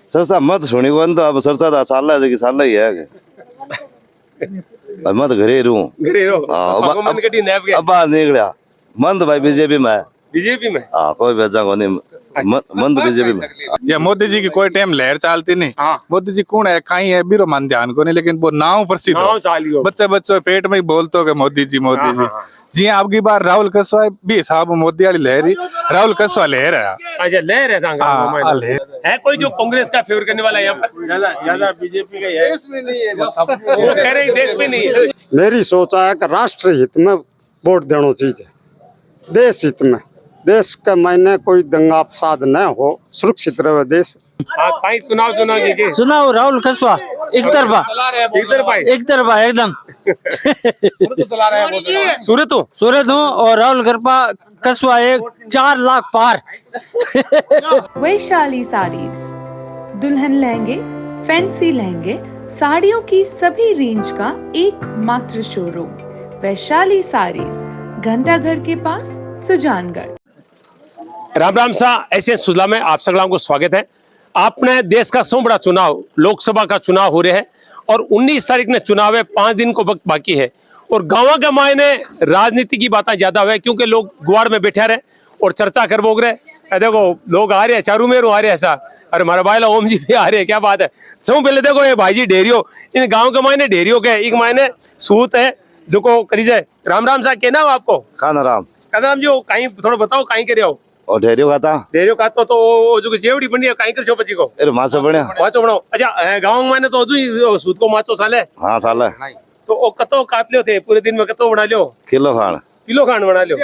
सरसा मत सुनी वन तो अब सरसा दा साला है कि साला ही है मत घरे रहूं घरे रहो हाँ, मन कटी नैप के अब बाहर निकलिया मन तो भाई बीजेपी में है बीजेपी में हाँ कोई बेचा को नहीं मन तो बीजेपी में ये मोदी जी की कोई टाइम लहर चालती नहीं। हाँ। मोदी जी कौन है कहीं है बीरो मन ध्यान को नहीं, लेकिन वो नाव प्रसिद्ध हो। नाव चालियो बच्चे बच्चों पेट में ही बोलते हो कि मोदी जी मोदी जी। जी अब की बार राहुल कसवा भी हिसाब मोदी वाली लहर ही राहुल कसवा लहर है। अच्छा लहर है है कोई जो कांग्रेस का फेवर करने वाला है यहाँ पर ज्यादा बीजेपी का है वो कह रहे देश में नहीं है। मेरी सोच है कि राष्ट्र हित में वोट देना चाहिए, देश हित में, देश के मायने कोई दंगा फसाद न हो, सुरक्षित रहे देश। कहीं चुनाव के चुनाव राहुल कसवा एक तरफा एकदम सूरत हूँ और राहुल गरपा कसवा एक 4 लाख पार। वैशाली साड़ीज, दुल्हन लहंगे, फैंसी लहंगे, साड़ियों की सभी रेंज का एकमात्र शोरूम वैशाली साड़ीज, घंटाघर के पास, सुजानगढ़। राम राम सा ऐसे सुजला में आप सगला को स्वागत है। आपने देश का 100 बड़ा चुनाव लोकसभा का चुनाव हो रहे हैं और 19 तारीख ने चुनाव है, 5 दिन को वक्त बाकी है और गाँव के मायने राजनीति की बातें ज्यादा हुए क्योंकि लोग गुआड़ में बैठे रहे और चर्चा कर बोग रहे। देखो लोग आ रहे हैं, चारू मेरू आ रहे हैं ऐसा, अरे हमारा भाई ओम जी भी आ रहे हैं, क्या बात है। सब पहले देखो ये भाई जी डेरियो, इन गाँव के मायने डेरियो के एक मायने सूत है जो को करी जाए। राम राम सा कहना हो आपको खाना राम जो कहीं थोड़ा बताओ कहीं करे हो और ढेरियो खाता डेरियो का तो जो जेवड़ी बनी है कहीं कर छो बच्ची को अरे माचो बने माचो बनाओ। अच्छा गाँव में तो सूद को माचो साले हाँ साला तो ओ कतो काट लियो थे पूरे दिन में कतो बना लियो किलो खान बना लियो।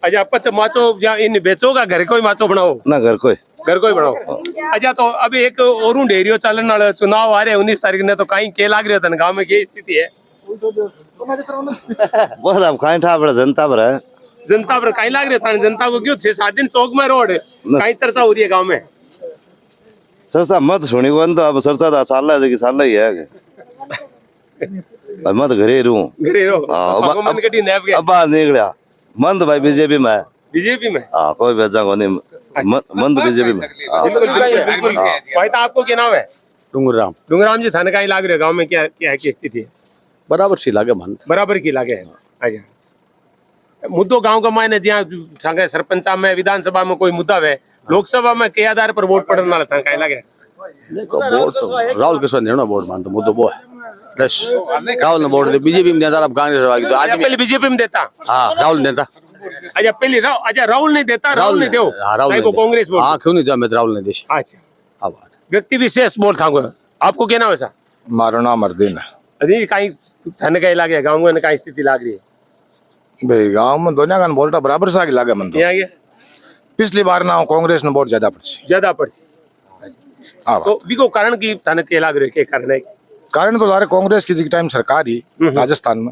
अच्छा पच माचो या इन बेचोगा घर को ही माचो बनाओ ना घर को ही बनाओ। अच्छा तो अभी एक और डेरियो चलन वाले चुनाव आ रहे 19 तारीख ने, तो कहीं के लाग रहे गाँव में क्या स्थिति है? बस अब कहीं ठा पड़ा जनता पर कहीं लाग रहे जनता को क्यों 6-7 दिन चौक में रोड कहीं चर्चा हो रही है गाँव में? सरसा मत सुनी वन तो अब सरसा दा साला है कि साला ही है मत घरे रहूं मन कटी नैप के अब बाहर निकलिया मन तो भाई बीजेपी में है हाँ कोई बेचा को नहीं मन तो बीजेपी में भाई। तो आपको क्या नाम है? डूंगराम जी थाने कहीं लाग रहे गाँव में क्या क्या है स्थिति है? बराबर सी लागे मन बराबर की लागे। अच्छा मुद्दों गांव का मायने जहाँ सरपंचा में विधानसभा में कोई मुद्दा है, लोकसभा में के आधार पर वोट पड़ने वाला था कहीं लगे? देखो वोट तो राहुल कसवा देना वोट मान तो मुद्दों वो है बस। राहुल ने वोट दे बीजेपी में देता, अब कांग्रेस तो आज पहले बीजेपी में देता। हाँ राहुल देता। अच्छा पहले राहुल नहीं देता, राहुल नहीं दो कांग्रेस हाँ क्यों नहीं जाओ राहुल ने देश। अच्छा व्यक्ति विशेष बोल था आपको क्या नाम है सर? मारो नाम अर्दीन है। अरे कहीं थाने कहीं लागे गाँव में कहीं स्थिति लाग रही है? भाई गांव में दोनों का वोट बराबर सा लागे मन तो पिछली बार ना कांग्रेस ने वोट ज्यादा पड़सी तो बिको कारण की थाने के लाग रहे के कारण है? कारण तो सारे कांग्रेस की टाइम सरकार ही राजस्थान में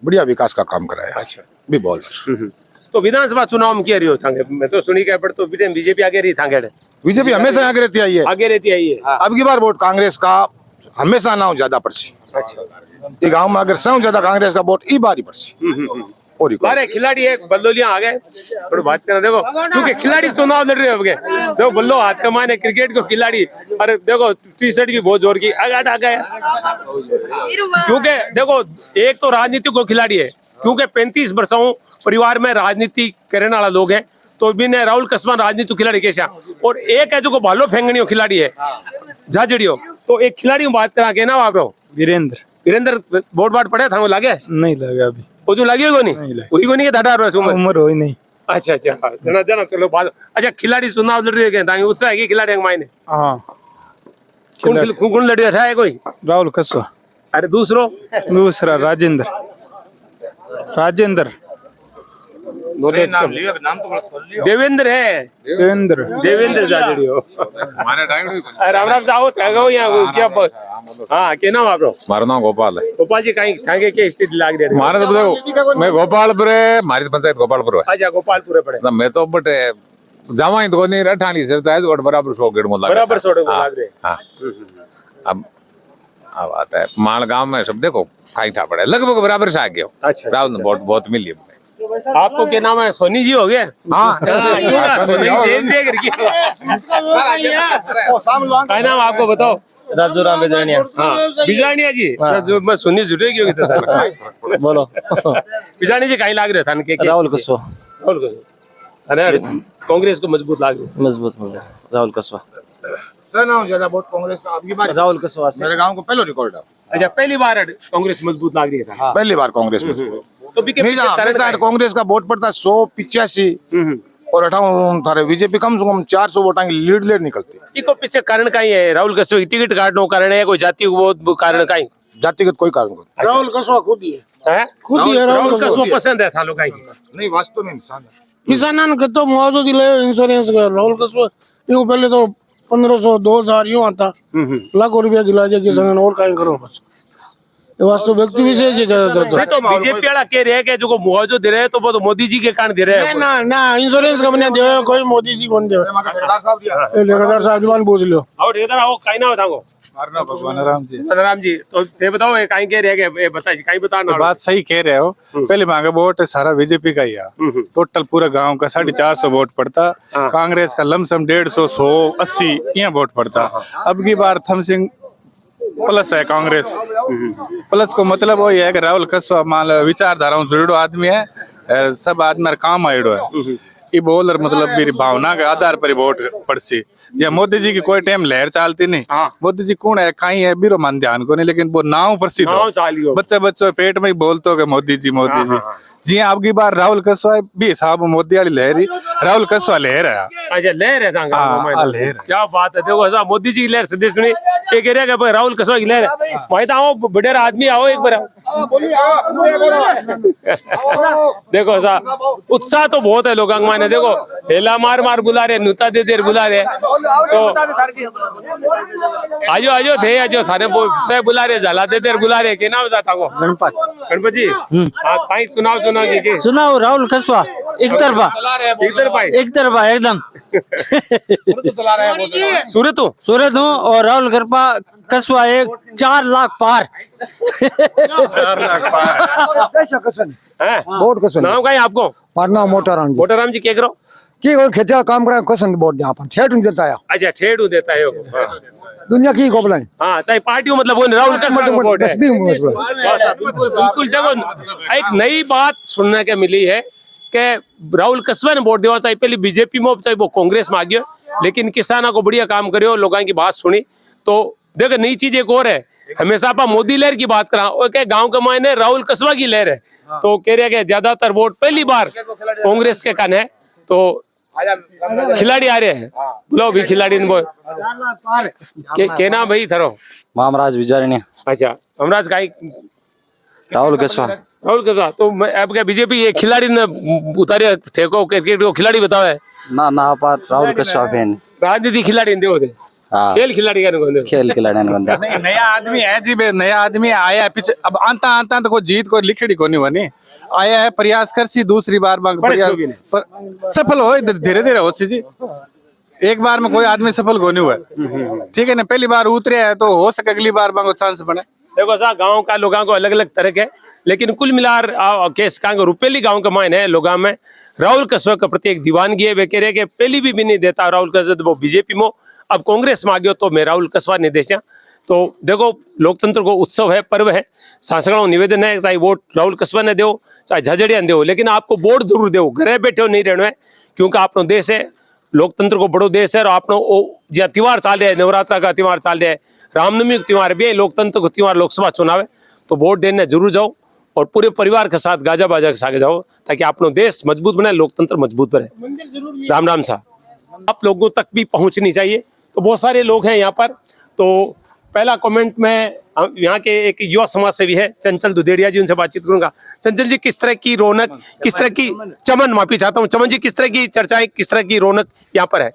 बढ़िया विकास का काम कराया। अच्छा भी बोल तो विधानसभा चुनाव में क्या रही हो थांगे? मैं तो सुनी के तो बीजेपी आगे रही थांगे। बीजेपी हमेशा आगे रहती आई है, आगे रहती आई है। अब की बार वोट कांग्रेस का हमेशा ना ज्यादा पड़सी। अच्छा ये गांव में अगर सौ ज्यादा कांग्रेस का वोट ई बार ही पड़सी। और अरे खिलाड़ी एक बल्लोलियां आ गए थोड़ी बात करना देखो क्योंकि खिलाड़ी चुनाव लड़ रहे हो गए। देखो बल्लो हाथ कमाने क्रिकेट को खिलाड़ी, अरे देखो टी-शर्ट भी बहुत जोर की आगाट आ गए क्योंकि देखो एक तो राजनीति को खिलाड़ी है क्योंकि 35 वर्षों परिवार में राजनीति करने वाला लोग है तो भी ने राहुल कसवा राजनीति खिलाड़ी कैसा और एक है जो को भालो फेंगनी हो खिलाड़ी है झाझड़ियो। तो एक खिलाड़ी बात करा के ना आप वीरेंद्र वोट बाट पड़े था वो लागे नहीं लगे अभी वो जो लगे वही को नहीं दादा उम्र हो नहीं। अच्छा जना चलो बात। अच्छा खिलाड़ी चुनाव लड़ रहे हैं उत्साह है कि खिलाड़ी मायने कौन लड़ रहा है? कोई राहुल कसवा। अरे दूसरा राजेंद्र देवेंद्र है देवेंद्र जाजड़ियो। राम राम जाओ यहाँ क्या हाँ क्या नाम आपको? मारा नाम गोपाल है। गोपाल जी कहीं थांगे क्या स्थिति लाग रही है? मारा तो देखो मैं गोपालपुर है, हमारी पंचायत गोपालपुर है। अच्छा गोपालपुर पड़े मैं तो बटे जावा ही तो नहीं रठानी से चाहे और बराबर 100 गेट में बराबर 100 लाग रहे। हाँ अब आता है माल गांव में सब देखो खाई ठा पड़े लगभग बराबर से आ गया। अच्छा राहुल ने बहुत मिली आपको क्या नाम है? सोनी जी हो गए? हाँ सोनी जैन देख रही क्या नाम आपको बताओ? राजू राम बिजरानिया। हाँ बिजानिया जी, जो मैं सुनी जुटेगी होगी तो बोलो। बिजानी जी कहीं लाग रहे था के राहुल कसवा। राहुल कसवा, अरे कांग्रेस को मजबूत लाग रही। मजबूत कांग्रेस, राहुल कसवा। सर ना ज्यादा वोट कांग्रेस का अब की बार राहुल कसवा मेरे गांव को पहला रिकॉर्ड है। अच्छा पहली बार कांग्रेस मजबूत लाग रही है। पहली बार कांग्रेस में तो बीजेपी कांग्रेस का वोट पड़ता 185 और 58 थारे बीजेपी कम से कम 400 वोटां की लीड निकलती। इको पीछे कारण का ही है राहुल कसवा की टिकट काटने कारण है, कोई जाति को कारण का ही? जातिगत कोई कारण नहीं। राहुल कसवा खुद ही है, खुद ही है। राहुल कसवा पसंद है थालो का नहीं, वास्तव में इंसान किसानन के तो मुआवजा दिले इंश्योरेंस का। राहुल कसवा यूं पहले तो 1500 2000 यूं आता, लाखों रुपया दिला दिया किसान, और कहीं करो बस। ये वास्तव व्यक्ति विशेष है ज्यादातर। तो बीजेपी वाला कह रहे हैं कि जो मुआवजा दे रहे हैं तो वो तो मोदी जी के कारण दे रहे हैं। ना ना इंश्योरेंस कंपनी दे, कोई मोदी जी कौन दे? ठेकेदार साहब जुबान पूछ लो। और इधर आओ, कहीं ना बताओ। मारना भगवान राम जी। राम जी तो ये बताओ, ये कहीं कह रहे हैं कि बताइए, कहीं बताना। तो बात सही कह रहे हो। पहले मांगे वोट सारा बीजेपी का ही है। टोटल पूरा गांव का 450 वोट पड़ता, कांग्रेस का लमसम 150 180 यहाँ वोट पड़ता। अब की बार थम सिंह प्लस है कांग्रेस। प्लस को मतलब वो है कि राहुल कसवा मान लो विचारधाराओं जुड़ो आदमी है, सब आदमी काम आयडो है। ये बोल मतलब मेरी भावना के आधार पर वोट पड़सी। या मोदी जी की कोई टाइम लहर चलती नहीं। मोदी जी कौन है कहीं है बीरो मन ध्यान को नहीं, लेकिन वो नाव प्रसिद्ध हो। बच्चे पेट में ही बोलते हो कि मोदी जी मोदी जी। जी अब की बार राहुल कसवा भी हिसाब मोदी वाली लहर, राहुल कसवा लहर है। अच्छा लहर है लहर, क्या बात है। देखो ऐसा मोदी जी की लहर संदेश सुनी, ये कह रहे हैं राहुल कसवा की लहर है। भाई तो आओ बड़े आदमी आओ एक बार। देखो ऐसा उत्साह तो बहुत है लोगों में। देखो हेला मार मार बुला रहे, नुता दे देर बुला रहे, तो आजो आजो थे आजो थाने से बुला रहे, झाला दे देर बुला रहे। क्या नाम बताता हूँ? गणपत जी। आप कहीं चुनाव चुनाव राहुल कसवा एक तरफा एकदम सूरत हूँ और राहुल कसवा एक 4 लाख पार। 4 लाख पार। वोट कसवा नाम का है आपको? मारना मोटाराम जी क्या करो की खेचा काम करा कसन वोट यहाँ पर ठेठ देता है। अच्छा ठेठ देता है दुनिया की गोबला। हाँ चाहे पार्टी मतलब वो राहुल कसवा का वोट है। बिल्कुल देखो एक नई बात सुनने के मिली है कि राहुल कसवा ने वोट देवा, चाहे पहले बीजेपी में चाहे वो कांग्रेस में आ गया, लेकिन किसानों को बढ़िया काम करो, लोगों की बात सुनी। तो देखो नई चीज एक और है, हमेशा आप मोदी लहर की बात करा, गाँव के मायने राहुल कसवा की लहर है। तो कह रहे हैं ज्यादातर वोट पहली बार कांग्रेस के कान है। तो खिलाड़ी आ रहे हैं, बुलाओ भी खिलाड़ी ने बोल के नाम भाई थरो? मामराज बिजारनिया। अच्छा हमराज का राहुल कसवा। तो अब क्या बीजेपी ये खिलाड़ी ने उतारे थे को क्रिकेट को खिलाड़ी बताओ है ना राहुल कसवा फैन राजनीति खिलाड़ी दे होते। खेल खिलाड़ी खेल खिलाड़ी नया आदमी है जी, नया आदमी आया पीछे। अब आंता तो कोई जीत को लिखड़ी को नहीं बनी, आया है प्रयास कर सी दूसरी बार सफल हो धीरे धीरे हो सी जी। एक बार में कोई आदमी सफल को नहीं हुआ, ठीक है ना। पहली बार उतरे है तो हो सके अगली बार में चांस बने। देखो सा गांव का लोगों को अलग अलग तरह के, लेकिन कुल मिलार केस का रुपेली गांव का मायने है लोगों में राहुल कसवा के प्रति एक दीवानगी है। वे कह रहे कि पहली भी नहीं देता राहुल कसवा, तो वो बीजेपी में अब कांग्रेस में आ गया तो मैं राहुल कसवा नहीं देचा। तो देखो लोकतंत्र को उत्सव है, पर्व है, सांसदों निवेदन है चाहे वोट राहुल कसवा ने दो चाहे झजड़िया दो, लेकिन आपको वोट जरूर दो। घरे बैठे हो नहीं रहना है, क्योंकि अपना देश है, लोकतंत्र को बड़ो देश है। और अपना जो त्योहार चल रहा है, नवरात्रा का त्योहार चल रहा है, रामनवमी का त्योहार भी है, लोकतंत्र का त्योहार लोकसभा चुनाव है। तो वोट देने जरूर जाओ और पूरे परिवार के साथ गाजा बाजा के साथ जाओ, ताकि अपना देश मजबूत बने, लोकतंत्र मजबूत बने। राम राम साहब आप लोगों तक भी पहुंचनी चाहिए। तो बहुत सारे लोग हैं यहाँ पर। तो पहला कमेंट में यहाँ के एक युवा समाज सेवी है चंचल दुधेड़िया जी, उनसे बातचीत करूंगा। चंचल जी किस तरह की रौनक, किस तरह की चमन, माफी चाहता हूँ चमन जी, किस तरह की चर्चाएं, किस तरह की रौनक यहाँ पर है?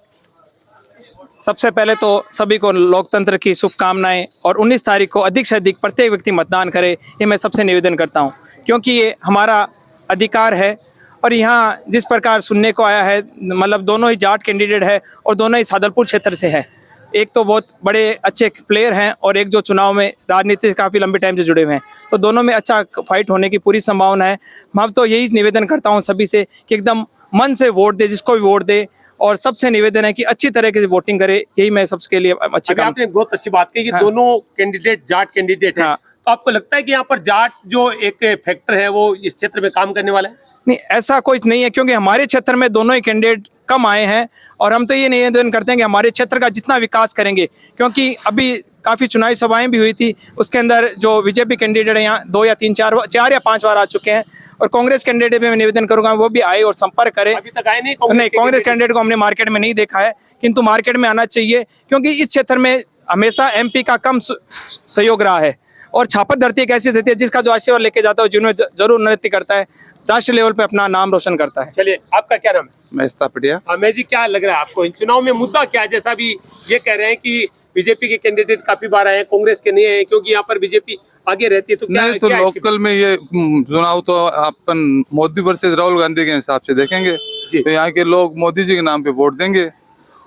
सबसे पहले तो सभी को लोकतंत्र की शुभकामनाएं और 19 तारीख को अधिक से अधिक प्रत्येक व्यक्ति मतदान करे, ये मैं सबसे निवेदन करता हूं, क्योंकि ये हमारा अधिकार है। और यहाँ जिस प्रकार सुनने को आया है, मतलब दोनों ही जाट कैंडिडेट है और दोनों ही सादलपुर क्षेत्र से है, एक तो बहुत बड़े अच्छे प्लेयर हैं और एक जो चुनाव में राजनीति से काफ़ी लंबे टाइम से जुड़े हुए हैं, तो दोनों में अच्छा फाइट होने की पूरी संभावना है। मैं तो यही निवेदन करता हूं सभी से कि एकदम मन से वोट दे, जिसको भी वोट दे, और सबसे निवेदन है कि अच्छी तरीके से वोटिंग करे। यही मैं सबके लिए अच्छे काम। आपने बहुत अच्छी बात कही कि दोनों कैंडिडेट जाट कैंडिडेट हैं, तो आपको लगता है कि यहाँ पर जाट जो एक फैक्टर है वो इस क्षेत्र में काम करने वाला है? नहीं, ऐसा कुछ नहीं है, क्योंकि हमारे क्षेत्र में दोनों ही कैंडिडेट कम आए हैं और हम तो ये निवेदन करते हैं कि हमारे क्षेत्र का जितना विकास करेंगे, क्योंकि अभी काफ़ी चुनावी सभाएं भी हुई थी, उसके अंदर जो बीजेपी कैंडिडेट है यहाँ 2 या 3 4 या 5 बार आ चुके हैं, और कांग्रेस कैंडिडेट में मैं निवेदन करूंगा वो भी आए और संपर्क करें। अभी तक आए नहीं कांग्रेस कैंडिडेट को हमने मार्केट में नहीं देखा है, किंतु मार्केट में आना चाहिए, क्योंकि इस क्षेत्र में हमेशा एमपी का कम सहयोग रहा है। और छापत धरती एक ऐसी धरती है जिसका जो आशीर्वाद लेके जाता है, जिन्होंने जरूर नृत्य करता है, राष्ट्रीय लेवल पे अपना नाम रोशन करता है। चलिए, आपका क्या नाम है? महेश तापड़िया। मैं जी, क्या लग रहा है आपको इन चुनाव में मुद्दा क्या है? जैसा भी ये कह रहे हैं कि बीजेपी के कैंडिडेट काफी बार आए हैं, कांग्रेस के नहीं आए, क्योंकि यहाँ पर बीजेपी आगे रहती है, तो क्या नहीं, तो लोकल में ये चुनाव तो अपन मोदी वर्सेस राहुल गांधी के हिसाब से देखेंगे, तो यहाँ के लोग मोदी जी के नाम पे वोट देंगे।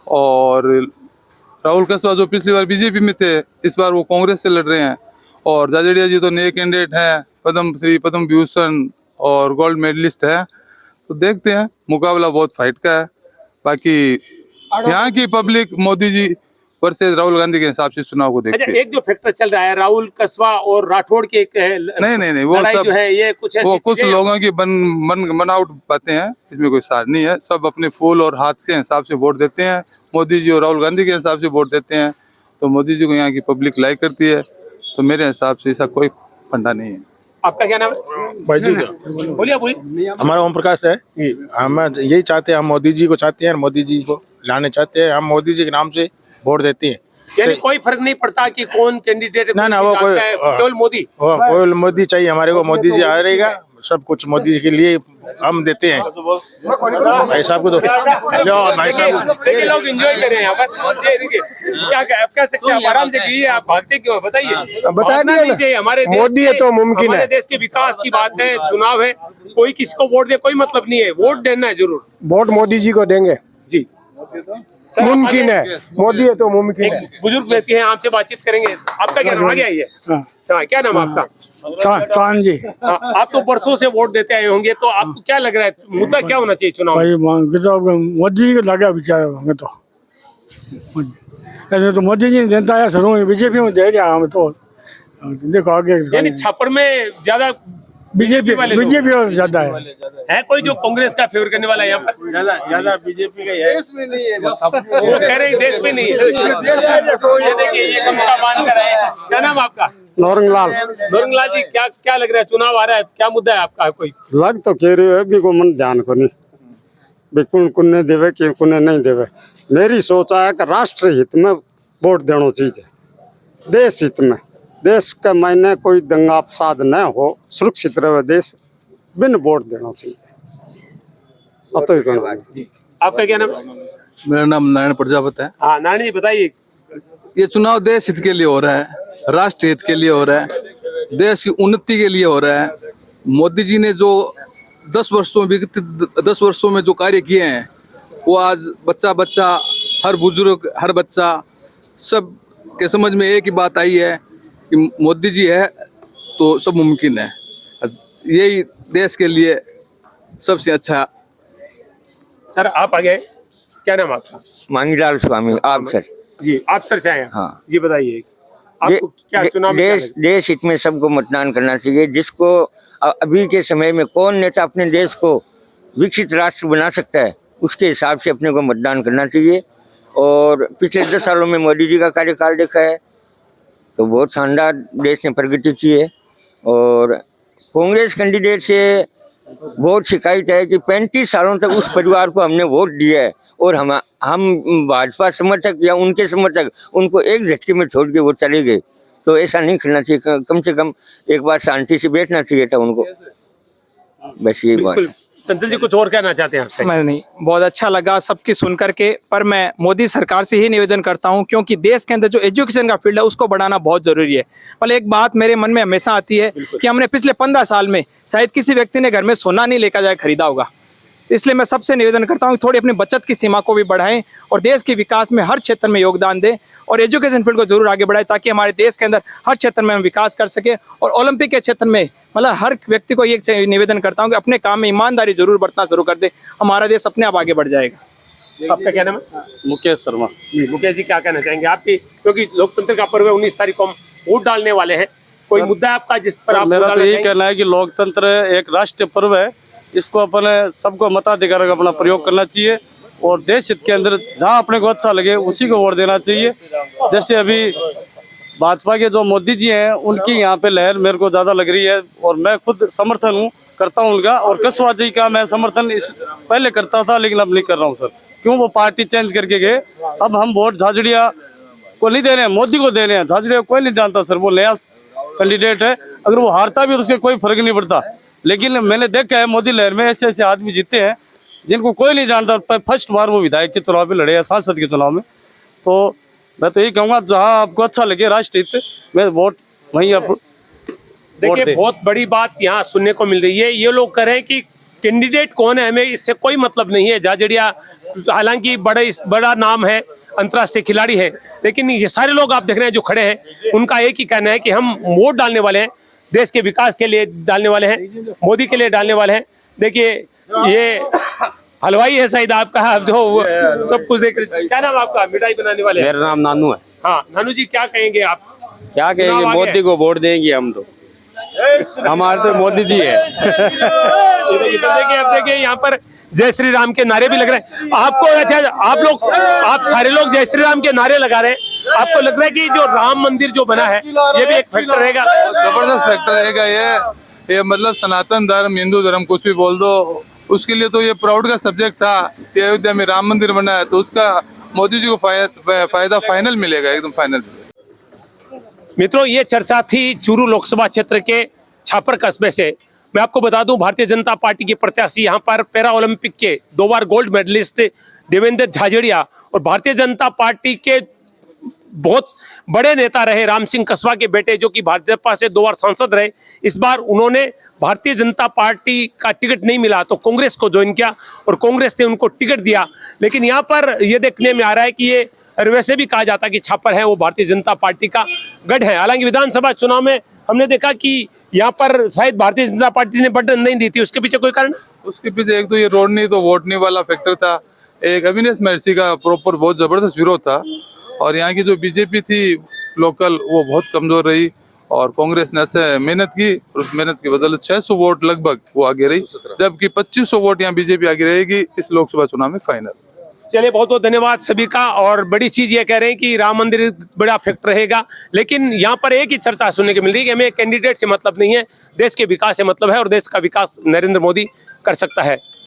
और राहुल कसवा जो पिछली बार बीजेपी में थे, इस बार वो कांग्रेस से लड़ रहे हैं। और जाजड़िया जी तो नए कैंडिडेट हैं, पद्म श्री, पद्म विभूषण और गोल्ड मेडलिस्ट है, तो देखते हैं, मुकाबला बहुत फाइट का है। बाकी यहाँ की पब्लिक मोदी जी वर्सेस राहुल गांधी के हिसाब से चुनाव को देखते हैं। एक जो फैक्टर चल रहा है राहुल कसवा और राठौड़ के नहीं, वो सब जो है, ये कुछ लोगों की बनावट बातें हैं, इसमें कोई सार नहीं है। सब अपने फूल और हाथ के हिसाब से वोट देते हैं, मोदी जी और राहुल गांधी के हिसाब से वोट देते हैं, तो मोदी जी को यहाँ की पब्लिक लाइक करती है, तो मेरे हिसाब से ऐसा कोई फंडा नहीं है। आपका क्या नाम है? बोलिए। हमारा ओम प्रकाश है। हम यही चाहते हैं, हम मोदी जी को चाहते हैं, मोदी जी को लाने चाहते हैं, हम मोदी जी के नाम से वोट देते हैं। यानी कोई फर्क नहीं पड़ता कि कौन कैंडिडेट, ना वो कोई, केवल मोदी, केवल मोदी चाहिए हमारे को। मोदी जी आ रहेगा, सब कुछ मोदी जी के लिए हम देते हैं। भाई साहब को तो भाई साहब देखिए, लोग एंजॉय कर रहे हैं यहाँ पर। क्या कह सकते हैं, आराम से कहिए, आप भागते क्यों? बताइए। हमारे मोदी है तो मुमकिन है। हमारे देश के विकास की बात है, चुनाव है, कोई किसी को वोट दे कोई मतलब नहीं है, वोट देना है जरूर। वोट मोदी जी को देंगे जी, मुमकिन है, मोदी है तो मुमकिन है। बुजुर्ग व्यक्ति हैं, आपसे बातचीत करेंगे। आपका क्या नाम? आगे आइए। क्या नाम है आपका? चांद जी। आप तो परसों से वोट देते आए होंगे, तो आपको क्या लग रहा है, मुद्दा क्या होना चाहिए चुनाव में? मोदी को लगा बेचारा हमें तो मोदी जी जनता है, शुरू में बीजेपी में दे रहा हम तो देखो आगे। यानी छापर में ज्यादा बीजेपी और ज्यादा है कोई जो कांग्रेस का फेवर करने वाला है यहाँ पर? ज्यादा बीजेपी का है। वो कह रहे हैं देश में नहीं है। ये देखिए, ये गमछा बांध कर है। क्या नाम आपका? नौरंगलाल। नौरंगलाल जी, क्या लग रहा है, चुनाव आ रहा है, क्या मुद्दा है आपका? कोई लग तो कह रहे हो, को मन ध्यान को नहीं बिल्कुल कुने देवे कि कुने नहीं देवे। मेरी सोच है कि राष्ट्र हित में वोट देना चाहिए, देश हित में। देश का मायने कोई दंगा फसाद न हो, सुरक्षित रहे देश, बिन वोट देना चाहिए। आपका क्या नाम? मेरा नाम नारायण प्रजापति है। हाँ, नारायण जी बताइए। ये चुनाव देश हित के लिए हो रहा है, राष्ट्र हित के लिए हो रहा है, देश की उन्नति के लिए हो रहा है। मोदी जी ने जो 10 वर्षों में जो कार्य किए हैं, वो आज बच्चा, हर बुजुर्ग, हर बच्चा, सब के समझ में एक ही बात आई है कि मोदी जी है तो सब मुमकिन है। यही देश के लिए सबसे अच्छा। सर, आप आगे। क्या नाम आपका? मांगीलाल स्वामी। आप सर जी, आप सर से आए हैं? हाँ जी, बताइए आपको क्या चुनाव में देश हित में सबको मतदान करना चाहिए। जिसको अभी के समय में कौन नेता अपने देश को विकसित राष्ट्र बना सकता है, उसके हिसाब से अपने को मतदान करना चाहिए। और पिछले 10 सालों में मोदी जी का कार्यकाल देखा है तो बहुत शानदार देश ने प्रगति की है। और कांग्रेस कैंडिडेट से बहुत शिकायत है कि 35 सालों तक उस परिवार को हमने वोट दिया है और हम भाजपा समर्थक या उनके समर्थक उनको एक झटके में छोड़ के वो चले गए। तो ऐसा नहीं करना चाहिए, कम से कम एक बार शांति से बैठना चाहिए था उनको। बस यही बात। संतल जी, कुछ और कहना चाहते हैं आपसे? मैं नहीं, बहुत अच्छा लगा सबकी सुन करके, पर मैं मोदी सरकार से ही निवेदन करता हूं, क्योंकि देश के अंदर जो एजुकेशन का फील्ड है उसको बढ़ाना बहुत जरूरी है। पर एक बात मेरे मन में हमेशा आती है कि हमने पिछले 15 साल में शायद किसी व्यक्ति ने घर में सोना नहीं लेकर जाए खरीदा होगा। इसलिए मैं सबसे निवेदन करता हूँ कि थोड़ी अपनी बचत की सीमा को भी बढ़ाएं और देश के विकास में हर क्षेत्र में योगदान दें और एजुकेशन फील्ड को जरूर आगे बढ़ाएं ताकि हमारे देश के अंदर हर क्षेत्र में हम विकास कर सके। और ओलंपिक के क्षेत्र में मतलब हर व्यक्ति को ये निवेदन करता हूँ कि अपने काम में ईमानदारी जरूर बरतना शुरू कर दे, हमारा देश अपने आप आगे बढ़ जाएगा। आपका क्या नाम है? मुकेश शर्मा। मुकेश जी क्या कहना चाहेंगे आपकी, क्योंकि लोकतंत्र का पर्व है, 19 तारीख को हम वोट डालने वाले हैं, कोई मुद्दा है आपका जिस पर आप मेरा तो यही कहना है कि लोकतंत्र एक राष्ट्रीय पर्व है, इसको अपने सबको मताधिकार का अपना प्रयोग करना चाहिए और देश हित के अंदर जहाँ अपने को अच्छा लगे उसी को वोट देना चाहिए। जैसे अभी भाजपा के जो मोदी जी हैं उनकी यहाँ पे लहर मेरे को ज्यादा लग रही है और मैं खुद समर्थन हूँ करता हूँ उनका। और कसवा जी का मैं समर्थन पहले करता था लेकिन अब नहीं कर रहा हूँ सर, क्यों वो पार्टी चेंज करके गए। अब हम वोट झाझड़िया को नहीं दे रहे हैं, मोदी को दे रहे हैं। झाझड़िया कोई नहीं जानता सर, वो नया कैंडिडेट है, अगर वो हारता भी तो उसके कोई फर्क नहीं पड़ता। लेकिन मैंने देखा है मोदी लहर में ऐसे ऐसे आदमी जीते हैं जिनको कोई नहीं जानता। फर्स्ट बार वो विधायक के चुनाव में लड़े हैं, सांसद के चुनाव में। तो मैं तो यही कहूँगा जहाँ आपको अच्छा लगे राष्ट्रहित में वोट वहीं आप देखिए। बहुत बड़ी बात यहाँ सुनने को मिल रही है, ये लोग कह रहे हैं कि कैंडिडेट कौन है हमें इससे कोई मतलब नहीं है। झाझड़िया हालांकि बड़ा नाम है, अंतर्राष्ट्रीय खिलाड़ी है, लेकिन ये सारे लोग आप देख रहे हैं जो खड़े हैं उनका एक ही कहना है कि हम वोट डालने वाले हैं, देश के विकास के लिए डालने वाले हैं, मोदी के लिए डालने वाले हैं। देखिए ये हलवाई है शायद आपका, जो सब कुछ देख रहे। क्या नाम आपका? मिठाई बनाने वाले? मेरा नाम नानू है। हाँ नानू जी क्या कहेंगे आप? क्या कहेंगे, मोदी को वोट देंगे हम तो, हमारे तो मोदी जी है। देखिए अब देखिए यहाँ पर जय श्री राम के नारे भी लग रहे हैं। आपको अच्छा आप सारे लोग जय श्री राम के नारे लगा रहे हैं, आपको लग रहा है कि जो राम मंदिर जो बना है ये भी एक फैक्टर रहेगा? जबरदस्त फैक्टर रहेगा ये मतलब सनातन धर्म, हिंदू धर्म कुछ भी बोल दो, उसके लिए तो ये प्राउड का सब्जेक्ट था कि अयोध्या में राम मंदिर बना है, तो उसका मोदी जी को फायदा फाइनल मिलेगा, एकदम फाइनल। मित्रों ये चर्चा थी चूरू लोकसभा क्षेत्र के छापर कस्बे से। मैं आपको बता दूं भारतीय जनता पार्टी के प्रत्याशी यहाँ पर पैरा ओलंपिक के 2 बार गोल्ड मेडलिस्ट देवेंद्र झाझड़िया और भारतीय जनता पार्टी के बहुत बड़े नेता रहे राम सिंह कसवा के बेटे, जो कि भाजपा से 2 बार सांसद रहे। इस बार उन्होंने भारतीय जनता पार्टी का टिकट नहीं मिला तो कांग्रेस को ज्वाइन किया और कांग्रेस ने उनको टिकट दिया। लेकिन यहाँ पर यह देखने में आ रहा है कि ये, और वैसे भी कहा जाता है कि छापर है वो भारतीय जनता पार्टी का गढ़ है। हालांकि विधानसभा चुनाव में हमने देखा कि यहाँ पर शायद भारतीय जनता पार्टी ने बटन नहीं दी थी, उसके पीछे कोई कारण? उसके पीछे एक तो ये रोड नहीं तो वोट नहीं वाला फैक्टर था, एक अविनाश महर्षि का प्रॉपर बहुत जबरदस्त विरोध था, और यहाँ की जो बीजेपी थी लोकल वो बहुत कमजोर रही और कांग्रेस ने अच्छा मेहनत की और उस मेहनत की बदौलत 600 वोट लगभग वो आगे रही, जबकि 2500 वोट यहाँ बीजेपी आगे रहेगी इस लोकसभा चुनाव में फाइनल। चलिए बहुत बहुत धन्यवाद सभी का। और बड़ी चीज ये कह रहे हैं कि राम मंदिर बड़ा फैक्टर रहेगा, लेकिन यहाँ पर एक ही चर्चा सुनने को मिल रही है कि हमें कैंडिडेट से मतलब नहीं है, देश के विकास से मतलब है और देश का विकास नरेंद्र मोदी कर सकता है।